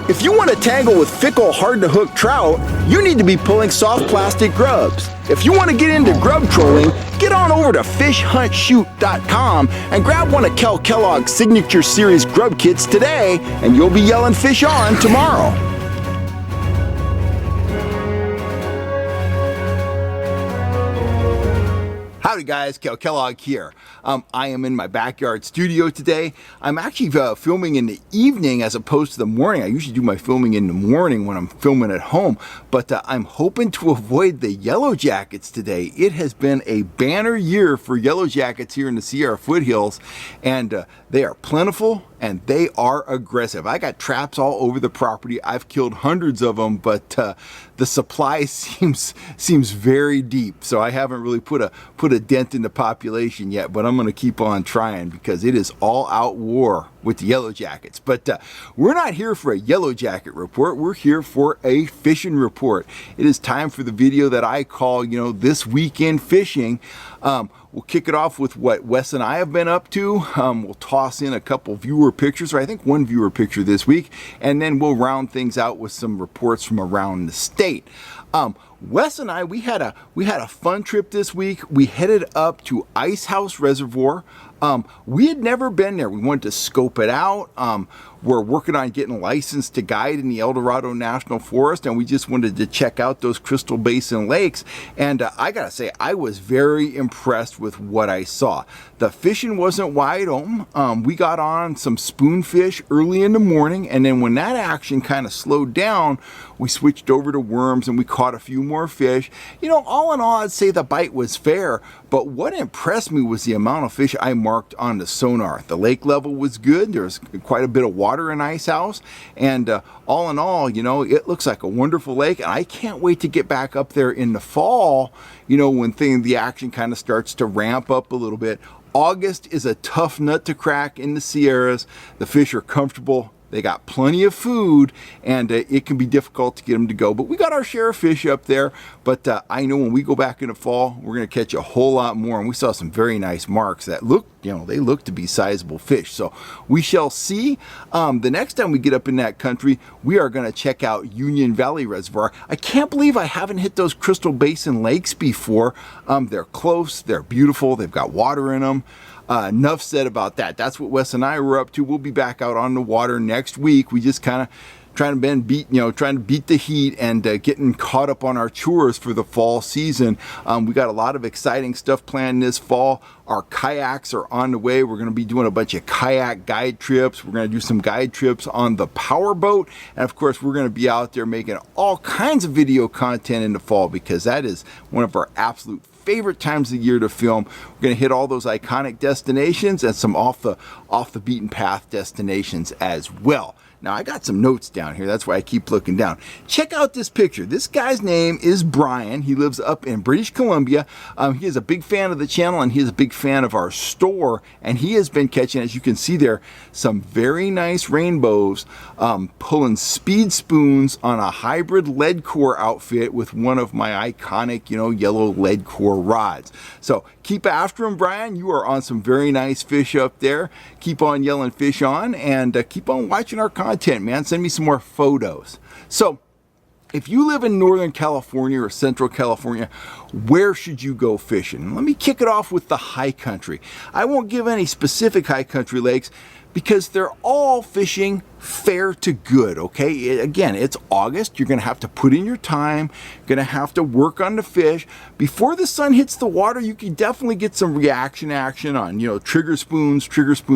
If you want to tangle with fickle, hard-to-hook trout, you need to be pulling soft plastic grubs. If you want to get into grub trolling, get on over to fishhuntshoot.com and grab one of Kel Kellogg's Signature Series grub kits today, and you'll be yelling fish on tomorrow. Howdy guys, Kel Kellogg here. I am in my backyard studio today. I'm actually filming in the evening as opposed to the morning. I usually do my filming in the morning when I'm filming at home, but I'm hoping to avoid the yellow jackets today. It has been a banner year for yellow jackets here in the Sierra foothills, and they are plentiful and they are aggressive. I got traps all over the property. I've killed hundreds of them, but the supply seems very deep. So I haven't really put a dent in the population yet, but I'm going to keep on trying because it is all out war with the yellow jackets. But we're not here for a yellow jacket report. We're here for a fishing report. It is time for the video that I call, this weekend fishing. We'll kick it off with what Wes and I have been up to. We'll toss in a couple viewer pictures, or I think one viewer picture this week, and then we'll round things out with some reports from around the state. Wes and I, we had a fun trip this week. We headed up to Ice House Reservoir. We had never been there. We wanted to scope it out. We're working on getting licensed to guide in the El Dorado National Forest, and we just wanted to check out those Crystal Basin lakes. And I gotta say, I was very impressed with what I saw. The fishing wasn't wide open. We got on some spoonfish early in the morning, and then when that action kind of slowed down, we switched over to worms and we caught a few more fish. All in all, I'd say the bite was fair, but what impressed me was the amount of fish I marked on the sonar. The lake level was good. There's quite a bit of water in Ice House, and all in all, it looks like a wonderful lake, and I can't wait to get back up there in the fall, when the action kind of starts to ramp up a little bit. August is a tough nut to crack in the Sierras. The fish are comfortable. They got plenty of food, and it can be difficult to get them to go. But we got our share of fish up there. But I know when we go back in the fall, we're going to catch a whole lot more. And we saw some very nice marks that look, they look to be sizable fish. So we shall see. The next time we get up in that country, we are going to check out Union Valley Reservoir. I can't believe I haven't hit those Crystal Basin lakes before. They're close. They're beautiful. They've got water in them. Enough said about that. That's what Wes and I were up to. We'll be back out on the water next week. We just kind of trying to beat the heat and getting caught up on our chores for the fall season. We got a lot of exciting stuff planned this fall. Our kayaks are on the way. We're going to be doing a bunch of kayak guide trips. We're going to do some guide trips on the power boat. And of course, we're going to be out there making all kinds of video content in the fall, because that is one of our absolute favorite times of the year to film. We're going to hit all those iconic destinations and some off the beaten path destinations as well. Now, I got some notes down here. That's why I keep looking down. Check out this picture. This guy's name is Brian. He lives up in British Columbia. He is a big fan of the channel, and he is a big fan of our store. And he has been catching, as you can see there, some very nice rainbows, pulling speed spoons on a hybrid lead core outfit with one of my iconic, yellow lead core rods. So keep after him, Brian. You are on some very nice fish up there. Keep on yelling fish on, and keep on watching our content, man. Send me some more photos. So if you live in Northern California or Central California, where should you go fishing? Let me kick it off with the high country. I won't give any specific high country lakes because they're all fishing fair to good, okay? Again, it's August. You're going to have to put in your time. You're going to have to work on the fish. Before the sun hits the water, you can definitely get some reaction action on, trigger spoon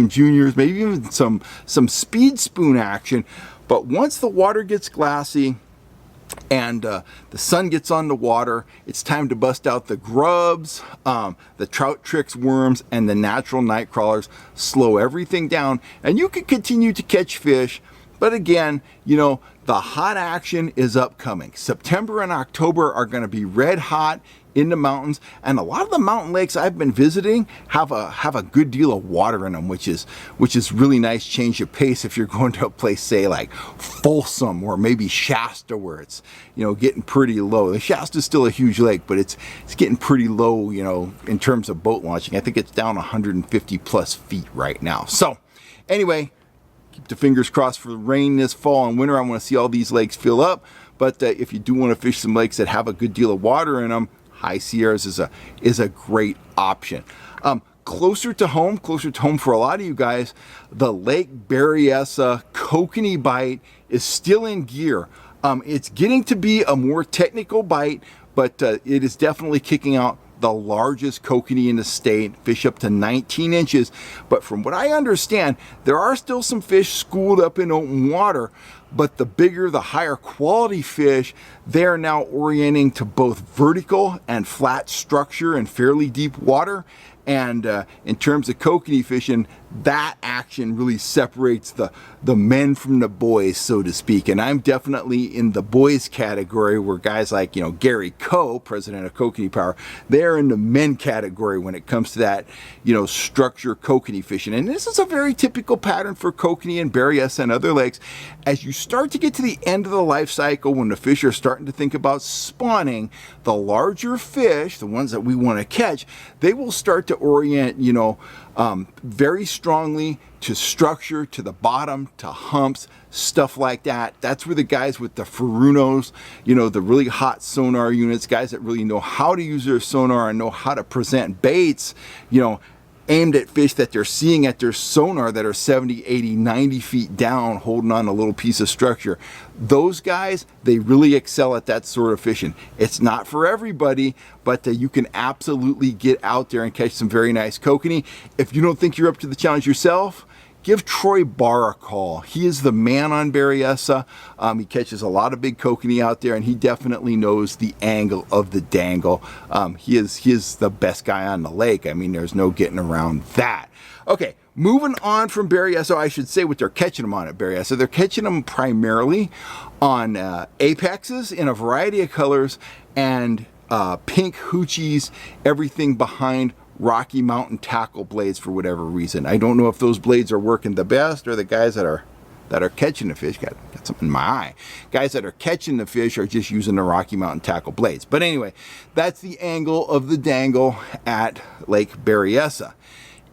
juniors, maybe even some speed spoon action. But once the water gets glassy and the sun gets on the water, it's time to bust out the grubs, the trout, tricks, worms, and the natural night crawlers. Slow everything down, and you can continue to catch fish. But again, the hot action is upcoming. September and October are going to be red hot in the mountains, and a lot of the mountain lakes I've been visiting have a good deal of water in them, which is really nice change of pace if you're going to a place, say like Folsom or maybe Shasta, where it's getting pretty low. The Shasta is still a huge lake, but it's getting pretty low, in terms of boat launching. I think it's down 150 plus feet right now. So anyway, keep the fingers crossed for rain this fall and winter. I want to see all these lakes fill up. But if you do want to fish some lakes that have a good deal of water in them, High Sierras is a great option. Closer to home for a lot of you guys, the Lake Berryessa kokanee bite is still in gear. It's getting to be a more technical bite, but it is definitely kicking out the largest kokanee in the state, fish up to 19 inches. But from what I understand, there are still some fish schooled up in open water, but the bigger, the higher quality fish, they're now orienting to both vertical and flat structure in fairly deep water. And in terms of kokanee fishing, that action really separates the men from the boys, so to speak. And I'm definitely in the boys category, where guys like, Gary Coe, president of Kokanee Power, they're in the men category when it comes to that, structure kokanee fishing. And this is a very typical pattern for kokanee and Berryessa and other lakes. As you start to get to the end of the life cycle, when the fish are starting to think about spawning, the larger fish, the ones that we want to catch, they will start to orient, very strongly to structure, to the bottom, to humps, stuff like that. That's where the guys with the Furunos, the really hot sonar units, guys that really know how to use their sonar and know how to present baits, aimed at fish that they're seeing at their sonar that are 70, 80, 90 feet down, holding on a little piece of structure. Those guys, they really excel at that sort of fishing. It's not for everybody, but you can absolutely get out there and catch some very nice kokanee. If you don't think you're up to the challenge yourself, give Troy Barr a call. He is the man on Berryessa. He catches a lot of big kokanee out there, and he definitely knows the angle of the dangle. He is the best guy on the lake. I mean, there's no getting around that. Okay, moving on from Berryessa, I should say what they're catching them on at Berryessa. They're catching them primarily on apexes in a variety of colors, and pink hoochies, everything behind Rocky Mountain tackle blades for whatever reason. I don't know if those blades are working the best, or the guys that are catching the fish, got something in my eye, guys that are catching the fish are just using the Rocky Mountain tackle blades. But anyway, that's the angle of the dangle at Lake Berryessa.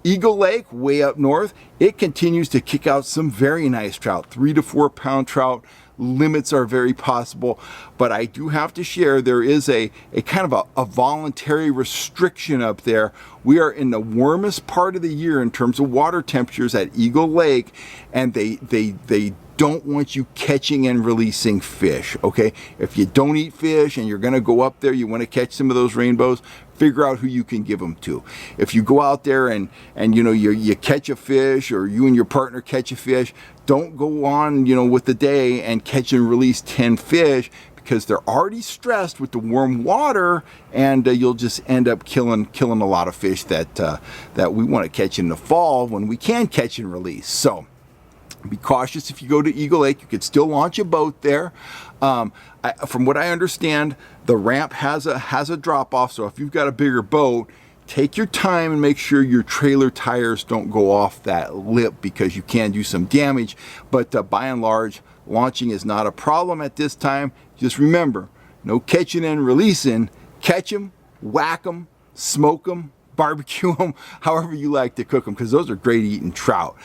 Eagle Lake, way up north, it continues to kick out some very nice trout, 3 to 4 pound trout. Limits are very possible, but I do have to share, there is a kind of a voluntary restriction up there. We are in the warmest part of the year in terms of water temperatures at Eagle Lake, and they don't want you catching and releasing fish, okay? If you don't eat fish and you're gonna go up there, you wanna catch some of those rainbows, figure out who you can give them to. If you go out there and you catch a fish, or you and your partner catch a fish, don't go on, with the day and catch and release 10 fish, because they're already stressed with the warm water, and you'll just end up killing a lot of fish that we want to catch in the fall when we can catch and release. So be cautious if you go to Eagle Lake. You could still launch a boat there. From what I understand, the ramp has a drop off, so if you've got a bigger boat, take your time and make sure your trailer tires don't go off that lip, because you can do some damage. But by and large, launching is not a problem at this time. Just remember, no catching and releasing. Catch them, whack them, smoke them, barbecue them, however you like to cook them, because those are great eating trout.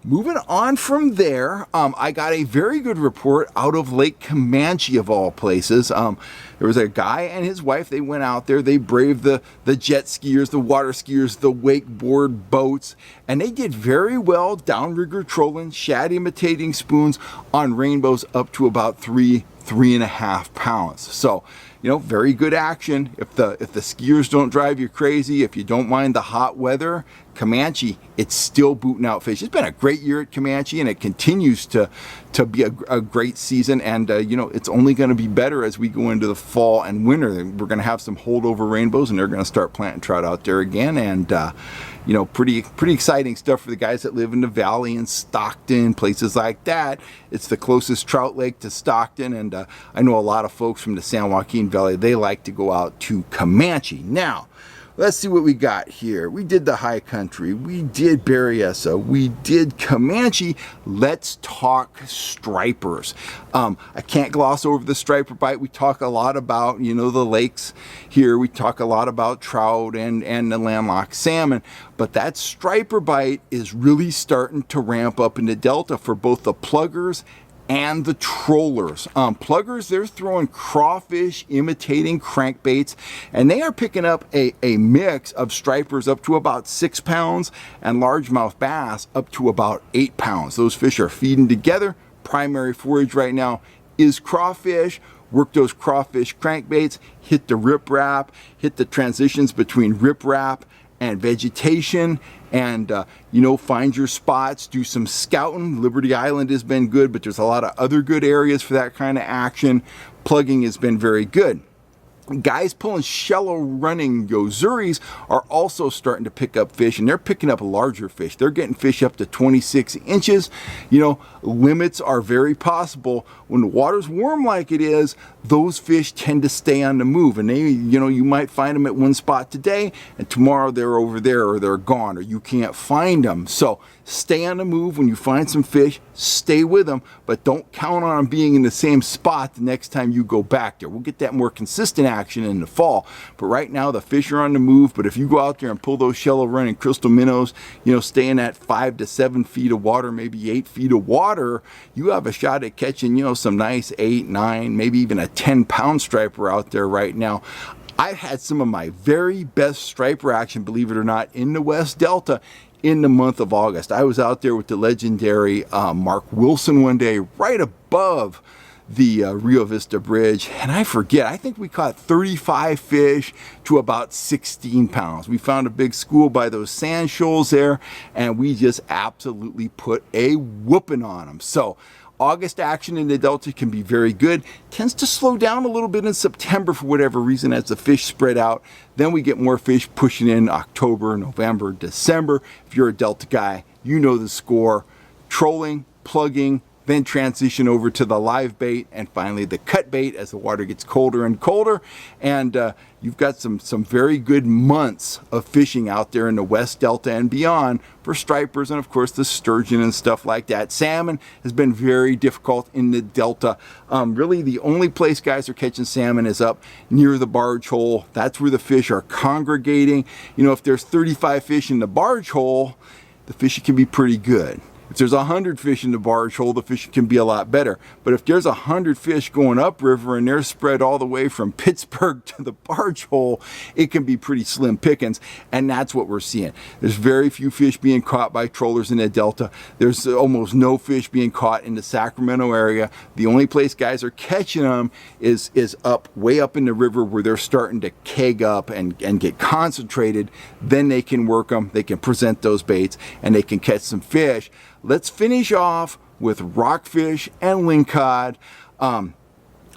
Moving on from there, I got a very good report out of Lake Comanche, of all places. There was a guy and his wife. They went out there. They braved the jet skiers, the water skiers, the wakeboard boats, and they did very well downrigger trolling, shad imitating spoons on rainbows up to about 3.5 pounds. So, very good action. If the skiers don't drive you crazy, if you don't mind the hot weather, Comanche, it's still booting out fish. It's been a great year at Comanche, and it continues to be a great season. And it's only going to be better as we go into the fall and winter. We're going to have some holdover rainbows, and they're going to start planting trout out there again. And pretty exciting stuff for the guys that live in the valley in Stockton, places like that. It's the closest trout lake to Stockton, and I know a lot of folks from the San Joaquin Valley, they like to go out to Comanche. Now, Let's see what we got here. We did the high country. We did Berryessa. We did Comanche. Let's talk stripers. I can't gloss over the striper bite. We talk a lot about, the lakes here. We talk a lot about trout and the landlocked salmon. But that striper bite is really starting to ramp up in the Delta for both the pluggers and the trollers. Pluggers, they're throwing crawfish imitating crankbaits, and they are picking up a mix of stripers up to about 6 pounds and largemouth bass up to about 8 pounds. Those fish are feeding together. Primary forage right now is crawfish. Work those crawfish crankbaits, hit the riprap, hit the transitions between riprap and vegetation, and find your spots, do some scouting. Liberty Island has been good, but there's a lot of other good areas for that kind of action. Plugging has been very good. Guys pulling shallow running yozuris are also starting to pick up fish, and they're picking up larger fish. They're getting fish up to 26 inches. Limits are very possible. When the water's warm like it is, those fish tend to stay on the move, and they, you might find them at one spot today, and tomorrow they're over there, or they're gone, or you can't find them. So stay on the move. When you find some fish, stay with them, but don't count on them being in the same spot the next time you go back there. We'll get that more consistent action in the fall, but right now the fish are on the move. But if you go out there and pull those shallow running crystal minnows, stay in that 5 to 7 feet of water, maybe 8 feet of water, you have a shot at catching, some nice 8, 9, maybe even a 10-pound striper out there right now. I've had some of my very best striper action, believe it or not, in the West Delta in the month of August. I was out there with the legendary Mark Wilson one day, right above the Rio Vista Bridge, and I think we caught 35 fish to about 16 pounds. We found a big school by those sand shoals there, and we just absolutely put a whooping on them. So August action in the Delta can be very good. Tends to slow down a little bit in September for whatever reason as the fish spread out. Then we get more fish pushing in October, November, December. If you're a Delta guy, you know the score. Trolling, plugging, then transition over to the live bait, and finally the cut bait as the water gets colder and colder. And you've got some very good months of fishing out there in the West Delta and beyond for stripers, and of course the sturgeon and stuff like that. Salmon has been very difficult in the Delta. Really the only place guys are catching salmon is up near the barge hole. That's where the fish are congregating. If there's 35 fish in the barge hole, the fishing can be pretty good. If there's 100 fish in the barge hole, the fishing can be a lot better. But if there's 100 fish going upriver and they're spread all the way from Pittsburgh to the barge hole, it can be pretty slim pickings, and that's what we're seeing. There's very few fish being caught by trollers in the Delta. There's almost no fish being caught in the Sacramento area. The only place guys are catching them is up, way up in the river, where they're starting to keg up and get concentrated. Then they can work them, they can present those baits, and they can catch some fish. Let's finish off with Rockfish and Lingcod.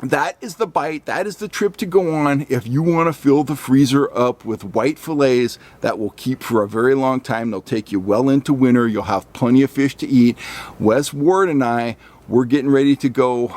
That is the bite. That is the trip to go on if you want to fill the freezer up with white fillets that will keep for a very long time. They'll take you well into winter. You'll have plenty of fish to eat. Wes Ward and I, we're getting ready to go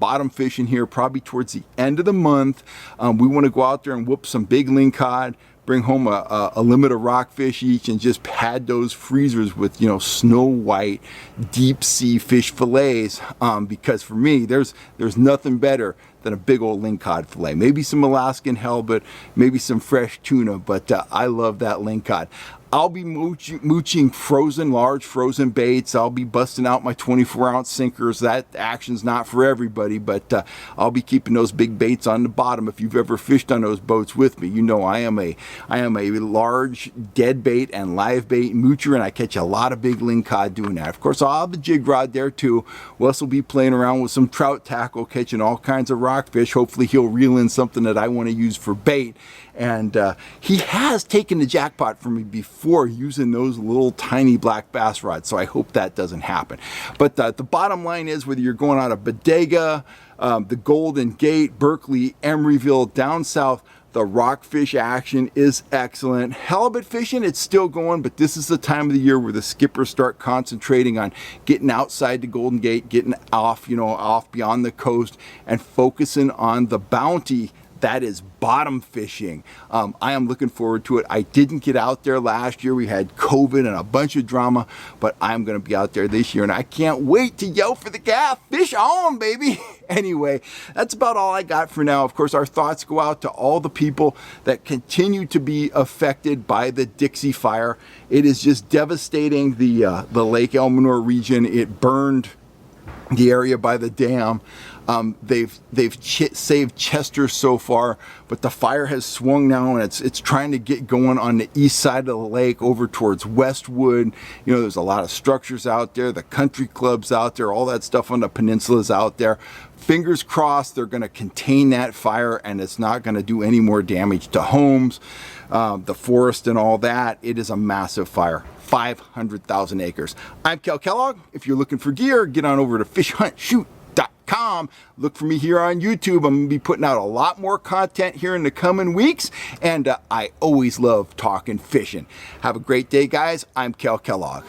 bottom fishing here probably towards the end of the month. We want to go out there and whoop some big lingcod, bring home a limit of rockfish each, and just pad those freezers with snow white deep sea fish fillets, because for me there's nothing better than a big old lingcod fillet. Maybe some Alaskan halibut, maybe some fresh tuna, but I love that lingcod. I'll be mooching large frozen baits. I'll be busting out my 24-ounce sinkers. That action's not for everybody, but I'll be keeping those big baits on the bottom. If you've ever fished on those boats with me, I am a large dead bait and live bait moocher, and I catch a lot of big lingcod doing that. Of course, I'll have the jig rod there too. Wes will be playing around with some trout tackle, catching all kinds of rockfish. Hopefully he'll reel in something that I want to use for bait. And he has taken the jackpot from me before using those little tiny black bass rods, so I hope that doesn't happen. But the bottom line is, whether you're going out of Bodega, the Golden Gate, Berkeley, Emeryville, down south, the rockfish action is excellent. Halibut fishing, it's still going, but this is the time of the year where the skippers start concentrating on getting outside the Golden Gate, getting off, off beyond the coast, and focusing on the bounty that is bottom fishing. I am looking forward to it. I didn't get out there last year. We had COVID and a bunch of drama, but I'm going to be out there this year, and I can't wait to yell for the gaff. Fish on, baby. Anyway, that's about all I got for now. Of course, our thoughts go out to all the people that continue to be affected by the Dixie Fire. It is just devastating the Lake Elsinore region. It burned the area by the dam. They've saved Chester so far, but the fire has swung now, and it's trying to get going on the east side of the lake over towards Westwood. You know, there's a lot of structures out there, the country clubs out there, all that stuff on the peninsula's out there. Fingers crossed they're going to contain that fire and it's not going to do any more damage to homes, the forest and all that. It is a massive fire. 500,000 acres. I'm Cal Kellogg. If you're looking for gear, get on over to fishhuntshoot.com. Look for me here on YouTube. I'm going to be putting out a lot more content here in the coming weeks, and I always love talking fishing. Have a great day, guys. I'm Cal Kellogg.